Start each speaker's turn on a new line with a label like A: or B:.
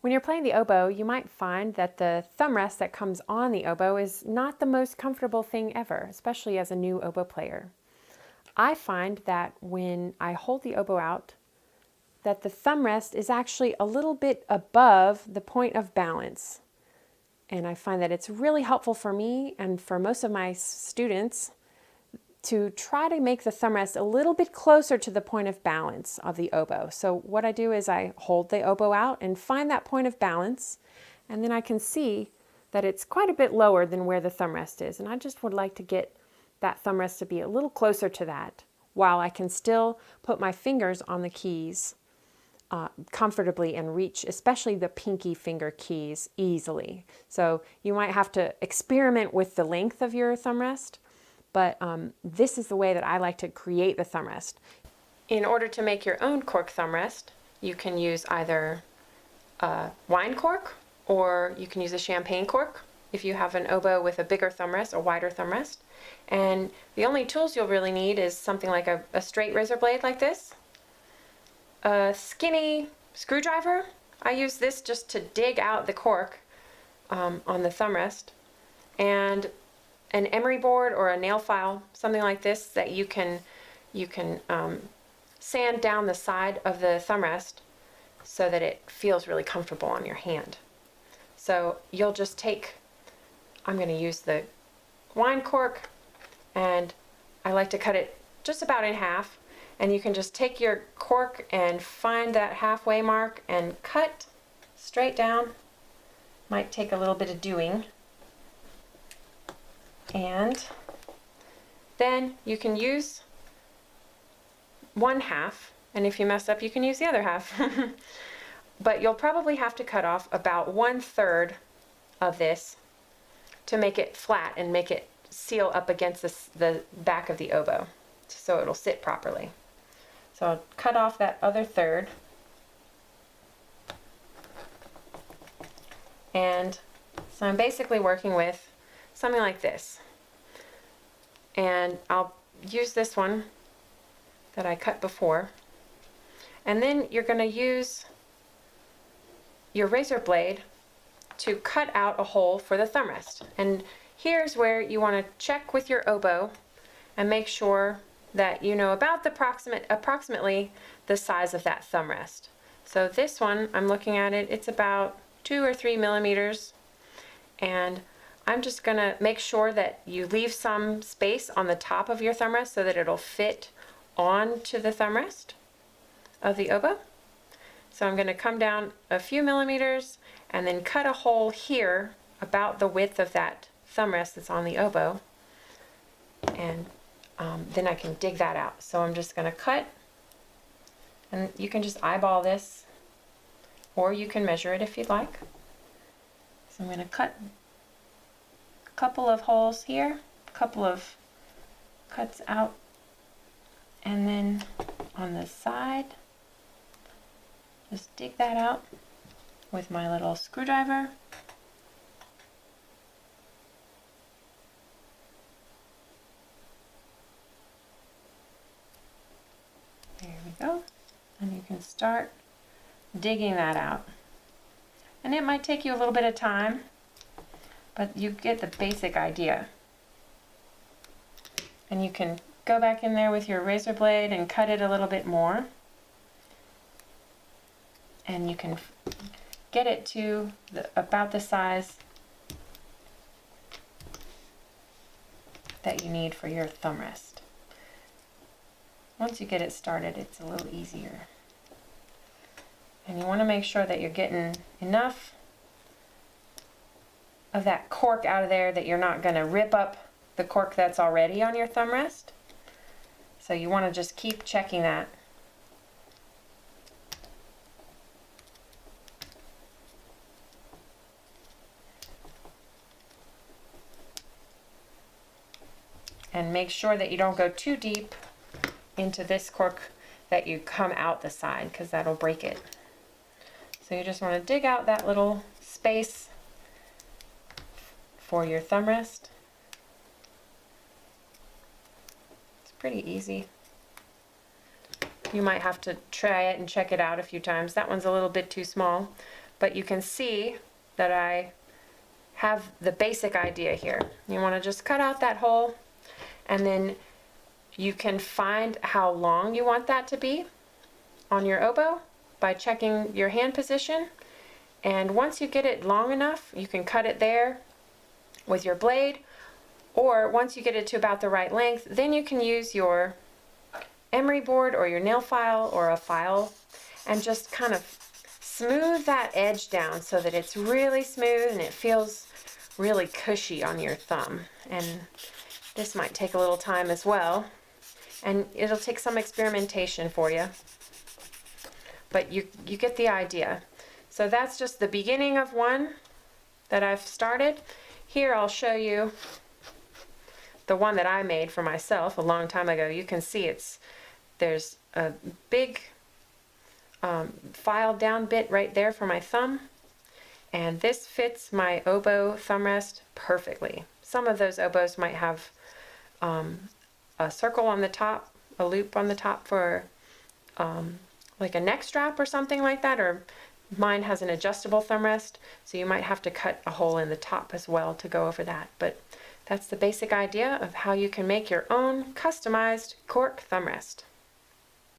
A: When you're playing the oboe, you might find that the thumb rest that comes on the oboe is not the most comfortable thing ever, especially as a new oboe player. I find that when I hold the oboe out, that the thumb rest is actually a little bit above the point of balance. And I find that it's really helpful for me and for most of my students to try to make the thumb rest a little bit closer to the point of balance of the oboe. So what I do is I hold the oboe out and find that point of balance, and then I can see that it's quite a bit lower than where the thumb rest is. And I just would like to get that thumb rest to be a little closer to that, while I can still put my fingers on the keys comfortably and reach, especially the pinky finger keys, easily. So you might have to experiment with the length of your thumb rest, but this is the way that I like to create the thumb rest. In order to make your own cork thumb rest, you can use either a wine cork or you can use a champagne cork if you have an oboe with a bigger thumb rest, a wider thumb rest. And the only tools you'll really need is something like a straight razor blade like this, a skinny screwdriver. I use this just to dig out the cork on the thumb rest, and an emery board or a nail file, something like this, that you can sand down the side of the thumb rest so that it feels really comfortable on your hand. So you'll just take, I'm going to use the wine cork, and I like to cut it just about in half, and you can just take your cork and find that halfway mark and cut straight down. Might take a little bit of doing. And then you can use one half, and if you mess up you can use the other half. But you'll probably have to cut off about 1/3 of this to make it flat and make it seal up against the back of the oboe so it'll sit properly. So I'll cut off that other third, and so I'm basically working with something like this. And I'll use this one that I cut before, and then you're going to use your razor blade to cut out a hole for the thumb rest. And here's where you want to check with your oboe and make sure that you know about the approximately the size of that thumb rest. So this one, I'm looking at it, it's about 2 or 3 millimeters, and I'm just going to make sure that you leave some space on the top of your thumb rest so that it'll fit onto the thumb rest of the oboe. So I'm going to come down a few millimeters and then cut a hole here about the width of that thumb rest that's on the oboe, and then I can dig that out. So I'm just going to cut, and you can just eyeball this, or you can measure it if you'd like. So I'm going to cut couple of holes here, a couple of cuts out, and then on the side just dig that out with my little screwdriver. There we go, and you can start digging that out, and it might take you a little bit of time, but you get the basic idea. And you can go back in there with your razor blade and cut it a little bit more, and you can get it to about the size that you need for your thumb rest. Once you get it started, it's a little easier. And you want to make sure that you're getting enough of that cork out of there that you're not going to rip up the cork that's already on your thumb rest. So you want to just keep checking that. And make sure that you don't go too deep into this cork, that you come out the side, because that'll break it. So you just want to dig out that little space for your thumb rest. It's pretty easy. You might have to try it and check it out a few times. That one's a little bit too small, but you can see that I have the basic idea here. You want to just cut out that hole, and then you can find how long you want that to be on your oboe by checking your hand position. And once you get it long enough, you can cut it there with your blade, or once you get it to about the right length, then you can use your emery board or your nail file or a file and just kind of smooth that edge down so that it's really smooth and it feels really cushy on your thumb. And this might take a little time as well, and it'll take some experimentation for you, but you get the idea. So that's just the beginning of one that I've started. Here I'll show you the one that I made for myself a long time ago. You can see there's a big filed down bit right there for my thumb, and this fits my oboe thumb rest perfectly. Some of those oboes might have a circle on the top, a loop on the top for like a neck strap or something like that, or mine has an adjustable thumb rest, so you might have to cut a hole in the top as well to go over that. But that's the basic idea of how you can make your own customized cork thumb rest.